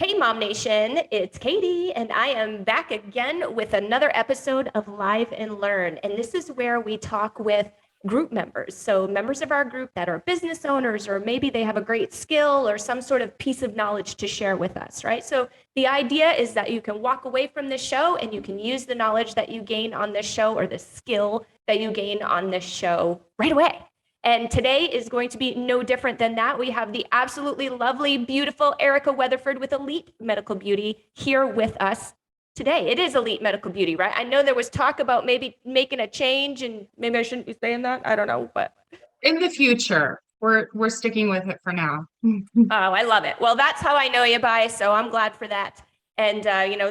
Hey, MOMnation, it's Katie, and I am back again with another episode of Live and Learn. And this is where we talk with group members. So, members of our group that are business owners, or maybe they have a great skill or some sort of piece of knowledge to share with us, right? So, the idea is that you can walk away from this show and you can use the knowledge that you gain on this show or the skill that you gain on this show right away. And today is going to be no different than that. We have the absolutely lovely, beautiful Erica Weatherford with Elite Medical Beauty here with us today. It is Elite Medical Beauty, right? I know there was talk about maybe making a change, and maybe I shouldn't be saying that. I don't know, but in the future, we're sticking with it for now. oh, I love it. Well, that's how I know you by, so I'm glad for that. And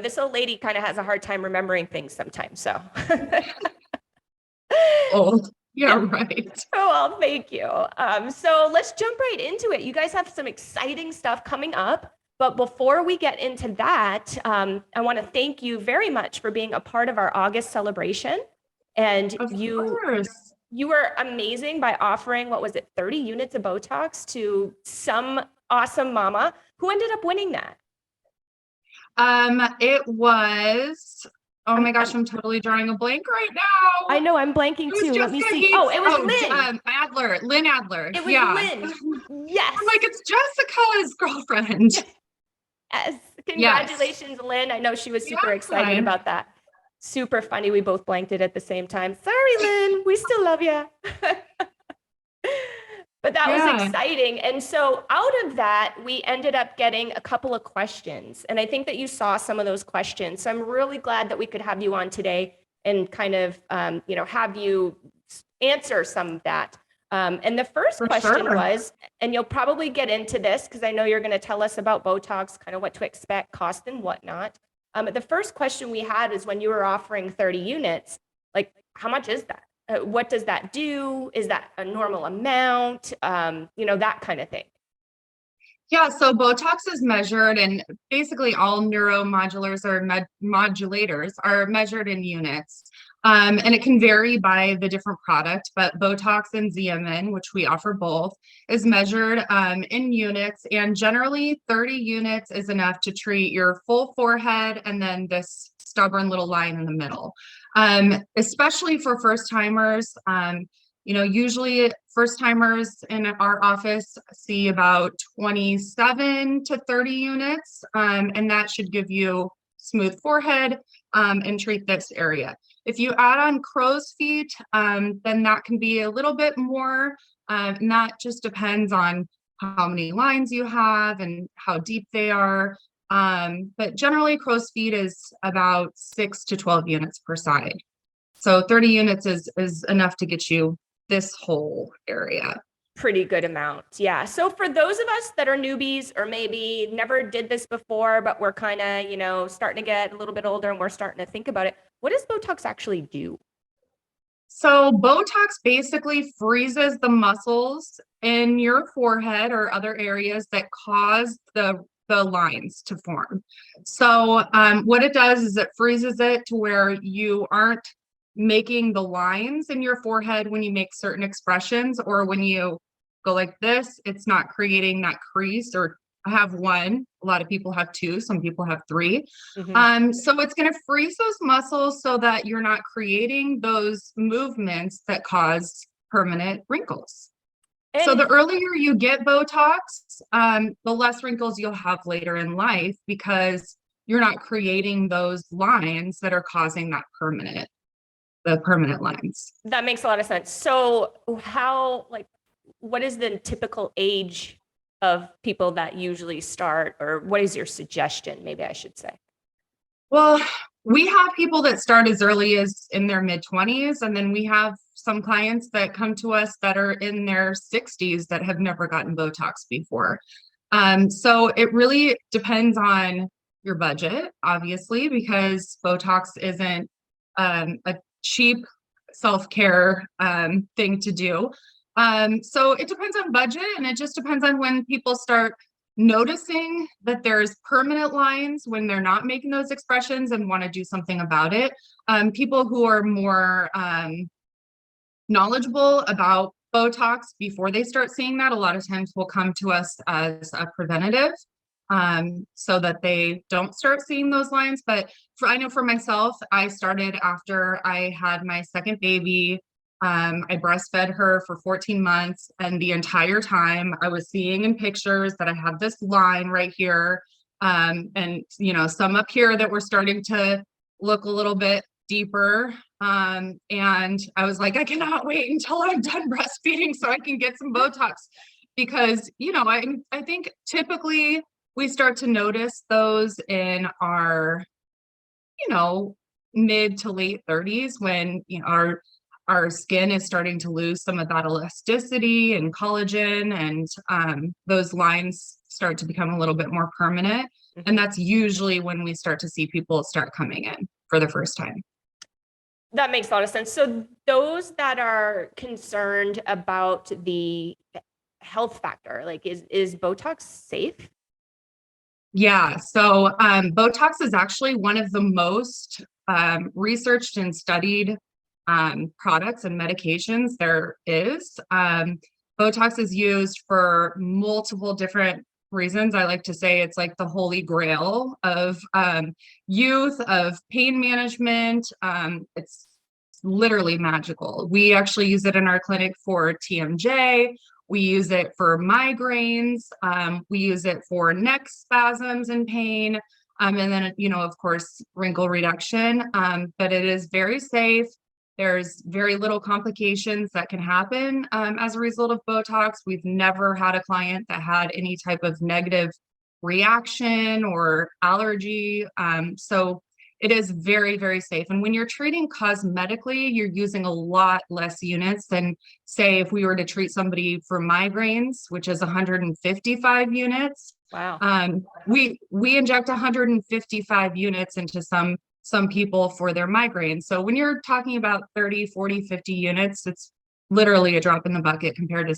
this old lady kind of has a hard time remembering things sometimes, so. Old. Yeah, right. Oh, well, thank you. So let's jump right into it. You guys have some exciting stuff coming up. But before we get into that, I want to thank you very much for being a part of our August celebration. And Of course. you were amazing by offering, what was it, 30 units of Botox to some awesome mama who ended up winning that. It was, oh my gosh, I'm totally drawing a blank right now. I know, I'm blanking too. Let me see. Oh, it was Lynn. Lynn Adler. It was yeah. Lynn. Yes. I'm like, it's Jessica's girlfriend. Yes. Congratulations, yes. Lynn. I know she was super excited about that. Super funny. We both blanked it at the same time. Sorry, Lynn. We still love you. But that was exciting. And so out of that, we ended up getting a couple of questions. And I think that you saw some of those questions. So I'm really glad that we could have you on today and kind of, have you answer some of that. And the first question was, and you'll probably get into this because I know you're going to tell us about Botox, kind of what to expect, cost and whatnot. The first question we had is when you were offering 30 units, like how much is that? What does that do? Is that a normal amount? That kind of thing. Yeah, so Botox is measured, and basically all neuromodulators or modulators are measured in units. And it can vary by the different product, but Botox and ZMN, which we offer both, is measured in units, and generally 30 units is enough to treat your full forehead and then this stubborn little line in the middle. Especially for first timers, usually first timers in our office see about 27 to 30 units, and that should give you smooth forehead and treat this area. If you add on crow's feet, then that can be a little bit more, and that just depends on how many lines you have and how deep they are. But generally crow's feet is about 6 to 12 units per side. So 30 units is enough to get you this whole area. Pretty good amount. Yeah. So for those of us that are newbies or maybe never did this before, but we're kind of, starting to get a little bit older and we're starting to think about it, what does Botox actually do? So Botox basically freezes the muscles in your forehead or other areas that cause the lines to form. So what it does is it freezes it to where you aren't making the lines in your forehead when you make certain expressions, or when you go like this, it's not creating that crease. Or I have one, a lot of people have two, some people have three. So it's going to freeze those muscles so that you're not creating those movements that cause permanent wrinkles. So the earlier you get Botox, the less wrinkles you'll have later in life, because you're not creating those lines that are causing the permanent lines. That makes a lot of sense. So what is the typical age of people that usually start, or what is your suggestion? Maybe I should say. Well, we have people that start as early as in their mid-20s, and then we have some clients that come to us that are in their 60s that have never gotten Botox before. So it really depends on your budget, obviously, because Botox isn't a cheap self-care thing to do. So it depends on budget, and it just depends on when people start noticing that there's permanent lines when they're not making those expressions and want to do something about it. People who are more knowledgeable about Botox before they start seeing that, a lot of times will come to us as a preventative. so that they don't start seeing those lines. But I know for myself, I started after I had my second baby. I breastfed her for 14 months, and the entire time I was seeing in pictures that I had this line right here, and some up here that were starting to look a little bit deeper. And I was like, I cannot wait until I'm done breastfeeding so I can get some Botox, because I think typically we start to notice those in our mid to late 30s, when our skin is starting to lose some of that elasticity and collagen, and those lines start to become a little bit more permanent. And that's usually when we start to see people start coming in for the first time. That makes a lot of sense. So those that are concerned about the health factor, like is Botox safe? Yeah, so Botox is actually one of the most researched and studied products and medications there is. Botox is used for multiple different reasons. I like to say it's like the holy grail of youth, of pain management. It's literally magical. We actually use it in our clinic for TMJ. We use it for migraines. We use it for neck spasms and pain. And then, of course, wrinkle reduction. But it is very safe. There's very little complications that can happen as a result of Botox. We've never had a client that had any type of negative reaction or allergy. So it is very, very safe. And when you're treating cosmetically, you're using a lot less units than, say, if we were to treat somebody for migraines, which is 155 units. Wow. We inject 155 units into some people for their migraines. So when you're talking about 30, 40, 50 units, it's literally a drop in the bucket compared to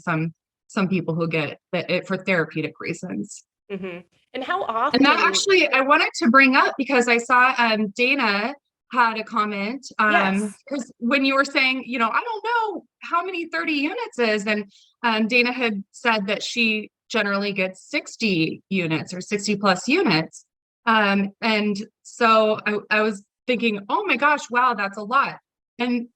some people who get it for therapeutic reasons. Mm-hmm. And how often? And that actually, I wanted to bring up because I saw Dana had a comment, because when you were saying, I don't know how many 30 units is, and Dana had said that she generally gets 60 units or 60 plus units. And so I was thinking, oh my gosh, wow, that's a lot. And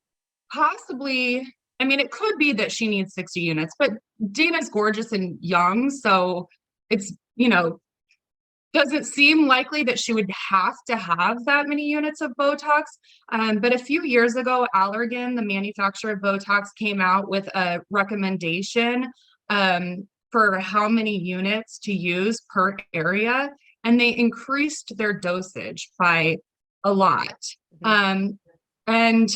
possibly, it could be that she needs 60 units, but Dana's gorgeous and young. So it's, doesn't seem likely that she would have to have that many units of Botox. But a few years ago, Allergan, the manufacturer of Botox, came out with a recommendation for how many units to use per area, and they increased their dosage by a lot. And in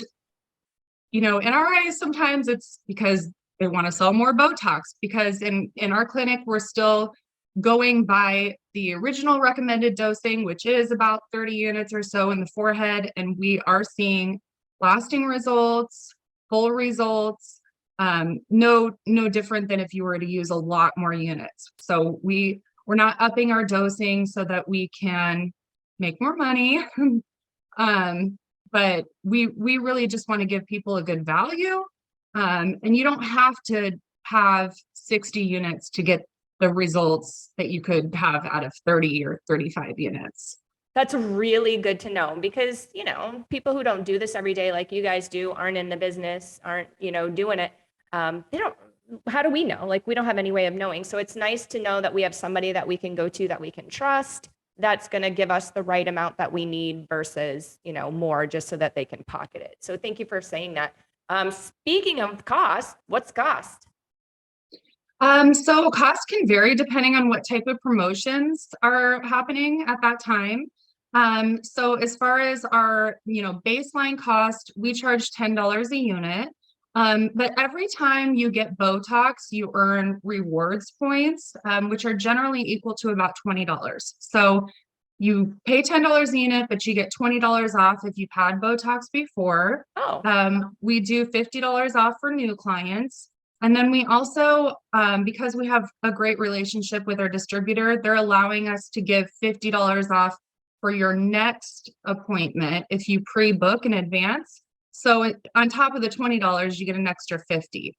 our eyes, sometimes it's because they want to sell more Botox, because in our clinic, we're still going by the original recommended dosing, which is about 30 units or so in the forehead. And we are seeing lasting results, full results, no different than if you were to use a lot more units. So we're not upping our dosing so that we can make more money. But we really just want to give people a good value. And you don't have to have 60 units to get the results that you could have out of 30 or 35 units. That's really good to know, because, people who don't do this every day like you guys do, aren't in the business, aren't, doing it. How do we know? Like, we don't have any way of knowing. So it's nice to know that we have somebody that we can go to, that we can trust, that's going to give us the right amount that we need versus, more, just so that they can pocket it. So thank you for saying that. Speaking of cost, what's cost? So cost can vary depending on what type of promotions are happening at that time. So as far as our, baseline cost, we charge $10 a unit. But every time you get Botox, you earn rewards points, which are generally equal to about $20. So you pay $10 a unit, but you get $20 off if you've had Botox before. Oh. We do $50 off for new clients. And then we also, because we have a great relationship with our distributor, they're allowing us to give $50 off for your next appointment if you pre-book in advance. So on top of the $20, you get an extra $50.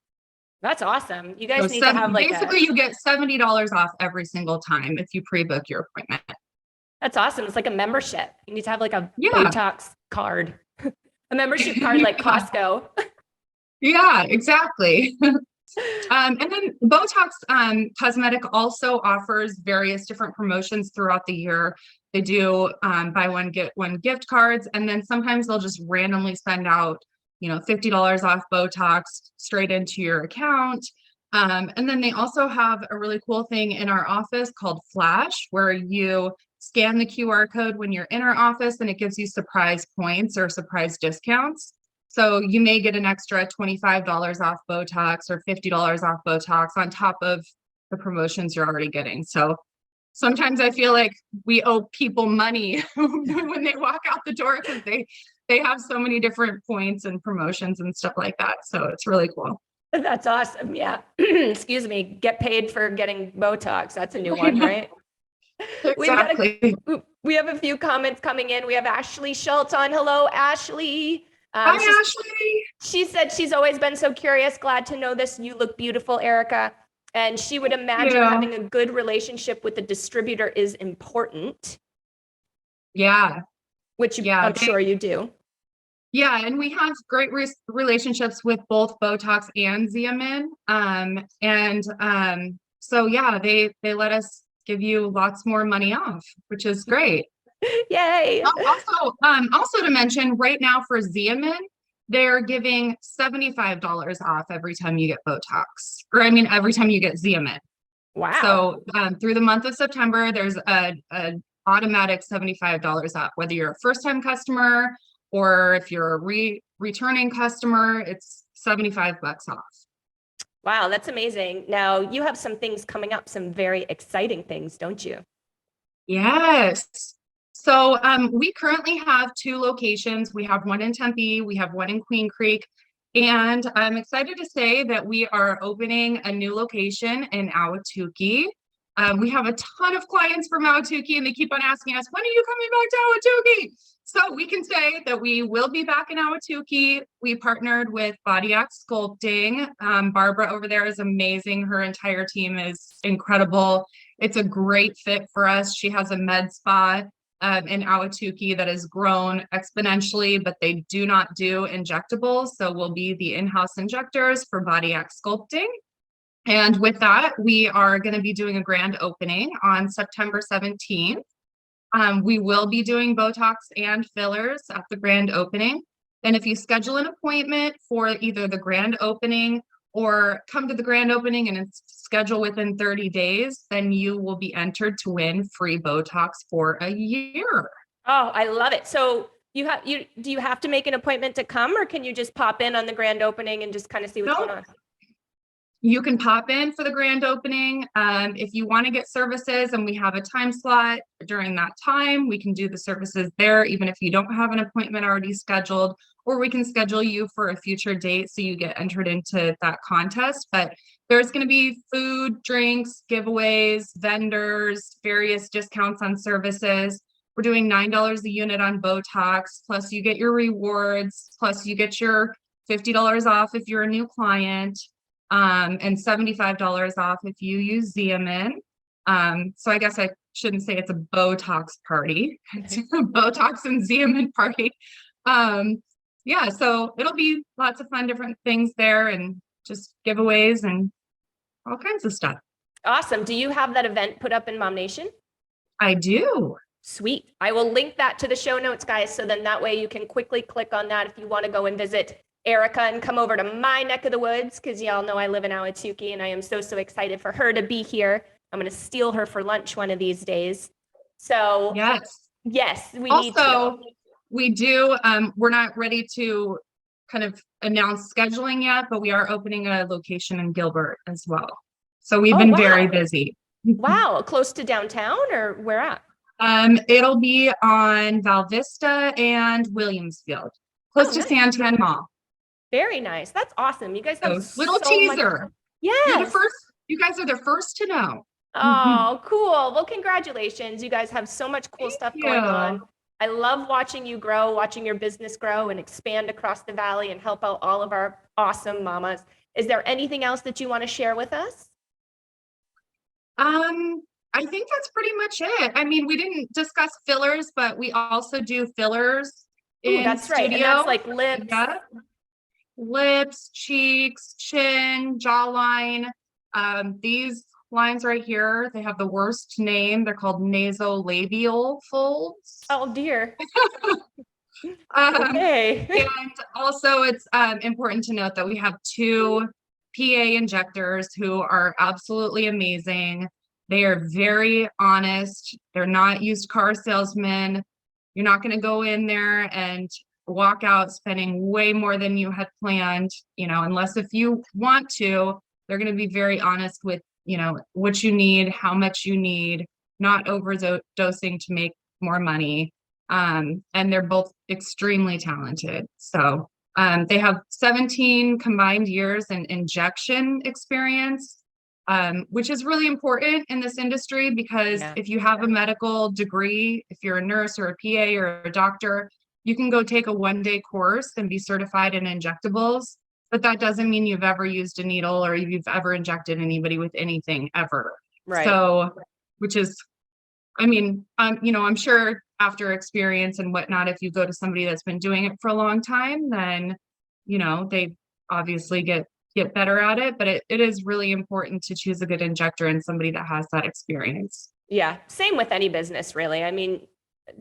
That's awesome. You guys So need to have like a, basically you get $70 off every single time if you pre-book your appointment. that's awesome. It's like a membership. You need to have like a Yeah. Botox card, a membership card like Yeah, Costco. yeah, exactly. And then Botox Cosmetic also offers various different promotions throughout the year. They do buy one, get one gift cards, and then sometimes they'll just randomly send out, $50 off Botox straight into your account. And then they also have a really cool thing in our office called Flash, where you scan the QR code when you're in our office and it gives you surprise points or surprise discounts. So you may get an extra $25 off Botox or $50 off Botox on top of the promotions you're already getting. So sometimes I feel like we owe people money when they walk out the door because they have so many different points and promotions and stuff like that. So it's really cool. That's awesome. Yeah. Excuse me. Get paid for getting Botox. That's a new one, right? Exactly. We have a few comments coming in. We have Ashley Schultz on. Hello, Ashley. Hi, Ashley. She said she's always been so curious. Glad to know this. You look beautiful, Erica. And she would imagine having a good relationship with the distributor is important. Yeah. Which I'm sure you do. Yeah, and we have great relationships with both Botox and Xeomin. So yeah, they let us give you lots more money off, which is great. Yay. Also to mention, right now for Xeomin, they're giving $75 off every time you get Botox, or I mean, every time you get Xeomin. Wow. So through the month of September, there's a automatic $75 off, whether you're a first-time customer or if you're a returning customer, it's $75 off. Wow, that's amazing. Now you have some things coming up, some very exciting things, don't you? Yes. So we currently have 2 locations. We have one in Tempe, we have one in Queen Creek, and I'm excited to say that we are opening a new location in Ahwatukee. We have a ton of clients from Ahwatukee and they keep on asking us, when are you coming back to Ahwatukee? So we can say that we will be back in Ahwatukee. We partnered with Botox Sculpting. Barbara over there is amazing. Her entire team is incredible. It's a great fit for us. She has a med spa in Ahwatukee that has grown exponentially, but they do not do injectables. So we'll be the in-house injectors for Botox Sculpting. And with that, we are going to be doing a grand opening on September 17th. We will be doing Botox and fillers at the grand opening. And if you schedule an appointment for either the grand opening or come to the grand opening and it's scheduled within 30 days, then you will be entered to win free Botox for a year. Oh, I love it. So do you have to make an appointment to come, or can you just pop in on the grand opening and just kind of see what's going on? You can pop in for the grand opening. If you want to get services and we have a time slot during that time, we can do the services there, even if you don't have an appointment already scheduled, or we can schedule you for a future date so you get entered into that contest. But there's going to be food, drinks, giveaways, vendors, various discounts on services. We're doing $9 a unit on Botox, plus you get your rewards, plus you get your $50 off if you're a new client. And $75 off if you use Xeomin. So I guess I shouldn't say it's a Botox party. It's a Botox and Xeomin party. Yeah, so it'll be lots of fun, different things there and just giveaways and all kinds of stuff. Awesome. Do you have that event put up in MOMnation? I do. Sweet. I will link that to the show notes, guys. So then that way you can quickly click on that if you want to go and visit Erica and come over to my neck of the woods, because y'all know I live in Ahwatukee and I am so excited for her to be here. I'm going to steal her for lunch one of these days. So yes, we need to. We do. We're not ready to kind of announce scheduling yet, but we are opening a location in Gilbert as well. So we've been very busy. Wow. Close to downtown, or where at? It'll be on Val Vista and Williamsfield, close to Santan Mall. Very nice. That's awesome. You guys have little teaser. Yeah. You guys are the first to know. Oh, cool. Well, congratulations. You guys have so much cool stuff going on. I love watching you grow, watching your business grow and expand across the valley and help out all of our awesome mamas. Is there anything else that you want to share with us? I think that's pretty much it. I mean, we didn't discuss fillers, but we also do fillers Ooh, in that's right. And that's studio. like lips. Yeah. Lips, cheeks, chin, jawline. These lines right here, they have the worst name. They're called nasolabial folds. Oh dear. Um, Okay. and also it's important to note that we have two PA injectors who are absolutely amazing. They are very honest. They're not used car salesmen. You're not going to go in there and walk out spending way more than you had planned, unless if you want to, they're going to be very honest with, what you need, how much you need, not overdosing to make more money. And they're both extremely talented. So they have 17 combined years in injection experience, which is really important in this industry because if you have a medical degree, if you're a nurse or a PA or a doctor, you can go take a one-day course and be certified in injectables, but that doesn't mean you've ever used a needle or you've ever injected anybody with anything ever. Right. So, which is, I'm sure after experience and whatnot, if you go to somebody that's been doing it for a long time, then, they obviously get better at it, but it is really important to choose a good injector and somebody that has that experience. Yeah. Same with any business, really. I mean,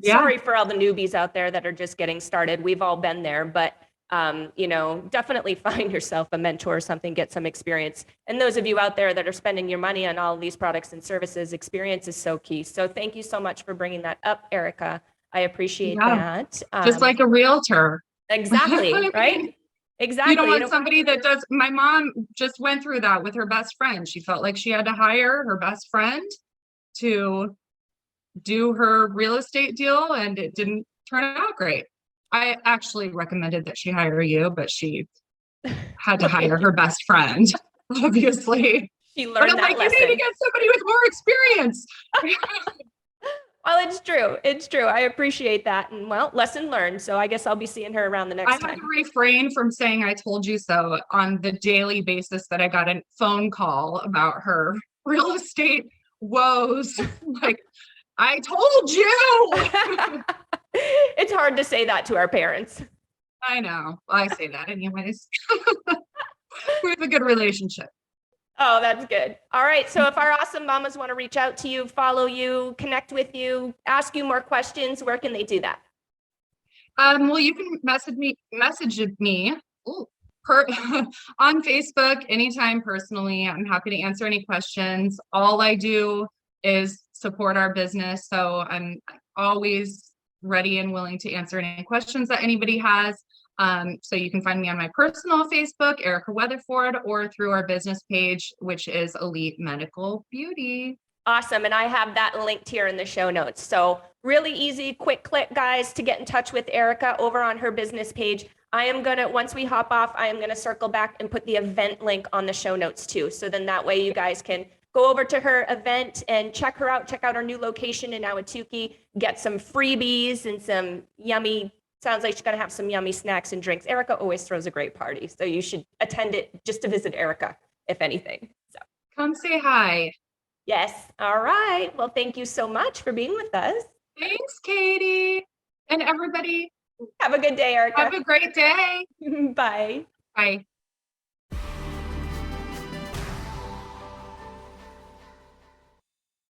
sorry for all the newbies out there that are just getting started. We've all been there, but definitely find yourself a mentor or something, get some experience. And those of you out there that are spending your money on all of these products and services, experience is so key. So thank you so much for bringing that up, Erica. I appreciate that. Just like a realtor. Exactly, right? Exactly. You don't want somebody that does, my mom just went through that with her best friend. She felt like she had to hire her best friend to do her real estate deal and it didn't turn out great. I actually recommended that she hire you, but she had to hire her best friend, obviously. She learned that lesson. You need to get somebody with more experience. Well, it's true. It's true. I appreciate that. And well, lesson learned. So I guess I'll be seeing her around the next time. I had to refrain from saying I told you so on the daily basis that I got a phone call about her real estate woes. Like, I told you. It's hard to say that to our parents. I know. Well, I say that anyways. We have a good relationship. Oh, that's good. All right. So if our awesome mamas want to reach out to you, follow you, connect with you, ask you more questions, where can they do that? Well, you can message me on Facebook anytime personally. I'm happy to answer any questions. All I do is support our business. So I'm always ready and willing to answer any questions that anybody has. So you can find me on my personal Facebook, Erica Weatherford, or through our business page, which is Elite Medical Beauty. Awesome. And I have that linked here in the show notes. So really easy, quick click, guys, to get in touch with Erica over on her business page. Once we hop off, I am going to circle back and put the event link on the show notes too. So then that way you guys can go over to her event and check her out, check out our new location in Ahwatukee, get some freebies and some yummy, sounds like she's going to have some yummy snacks and drinks. Erica always throws a great party. So you should attend it just to visit Erica, if anything. So come say hi. Yes. All right. Well, thank you so much for being with us. Thanks, Katie. And everybody. Have a good day, Erica. Have a great day. Bye. Bye.